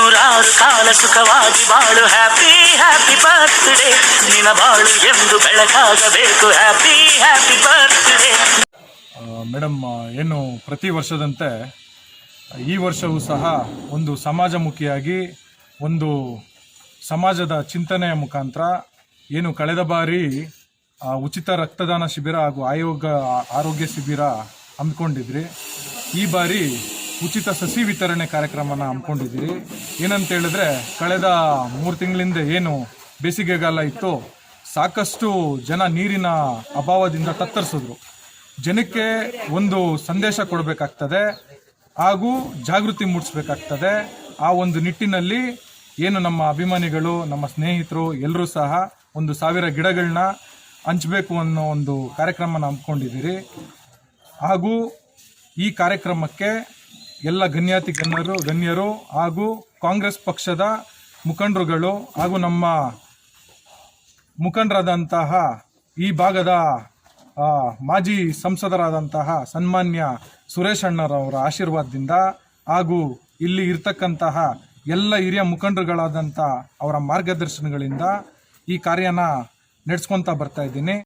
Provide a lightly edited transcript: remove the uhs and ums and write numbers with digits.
ನೂರಾರು ಕಾಲ ಸುಖವಾಗಿ ಬಾಳು. ಹ್ಯಾಪಿ ಹ್ಯಾಪಿ ಬರ್ತ್ಡೇ, ನಿನ್ನ ಬಾಳು ಎಂದು ಬೆಳಕಾಗಬೇಕು. Happy happy birthday. ಮೇಡಮ್, ಏನು ಪ್ರತಿ ವರ್ಷದಂತೆ ಈ ವರ್ಷವೂ ಸಹ ಒಂದು ಸಮಾಜಮುಖಿಯಾಗಿ ಒಂದು ಸಮಾಜದ ಚಿಂತನೆಯ ಮುಖಾಂತರ ಏನು ಕಳೆದ ಬಾರಿ ಉಚಿತ ರಕ್ತದಾನ ಶಿಬಿರ ಹಾಗೂ ಆರೋಗ್ಯ ಶಿಬಿರ ಹಮ್ಮಿಕೊಂಡಿದ್ರಿ. ಈ ಬಾರಿ ಉಚಿತ ಸಸಿ ವಿತರಣೆ ಕಾರ್ಯಕ್ರಮನ ಹಮ್ಮಿಕೊಂಡಿದ್ದೀರಿ. ಏನಂತ ಹೇಳಿದ್ರೆ, ಕಳೆದ 3 ತಿಂಗಳಿಂದ ಏನು ಬೇಸಿಗೆಗಾಲ ಇತ್ತು, ಸಾಕಷ್ಟು ಜನ ನೀರಿನ ಅಭಾವದಿಂದ ತತ್ತರಿಸಿದ್ರು. ಜನಕ್ಕೆ ಒಂದು ಸಂದೇಶ ಕೊಡಬೇಕಾಗ್ತದೆ ಹಾಗೂ ಜಾಗೃತಿ ಮೂಡಿಸ್ಬೇಕಾಗ್ತದೆ. ಆ ಒಂದು ನಿಟ್ಟಿನಲ್ಲಿ ಏನು ನಮ್ಮ ಅಭಿಮಾನಿಗಳು, ನಮ್ಮ ಸ್ನೇಹಿತರು ಎಲ್ಲರೂ ಸಹ 1,000 ಗಿಡಗಳನ್ನ ಹಂಚಬೇಕು ಅನ್ನೋ ಒಂದು ಕಾರ್ಯಕ್ರಮನ ಹಮ್ಮಿಕೊಂಡಿದ್ದೀರಿ. ಹಾಗೂ ಈ ಕಾರ್ಯಕ್ರಮಕ್ಕೆ ಎಲ್ಲ ಗಣ್ಯರು ಹಾಗೂ ಕಾಂಗ್ರೆಸ್ ಪಕ್ಷದ ಮುಖಂಡರುಗಳು ಹಾಗೂ ನಮ್ಮ ಮುಖಂಡರಾದಂತಹ ಈ ಭಾಗದ ಮಾಜಿ ಸಂಸದರಾದಂತಹ ಸನ್ಮಾನ್ಯ ಸುರೇಶ್ ಅಣ್ಣರವರ ಆಶೀರ್ವಾದದಿಂದ ಹಾಗೂ ಇಲ್ಲಿ ಇರ್ತಕ್ಕಂತಹ ಎಲ್ಲ ಹಿರಿಯ ಮುಖಂಡರುಗಳಾದಂಥ ಅವರ ಮಾರ್ಗದರ್ಶನಗಳಿಂದ ಈ ಕಾರ್ಯನ ನಡೆಸ್ಕೊತಾ ಬರ್ತಾ ಇದ್ದೀನಿ.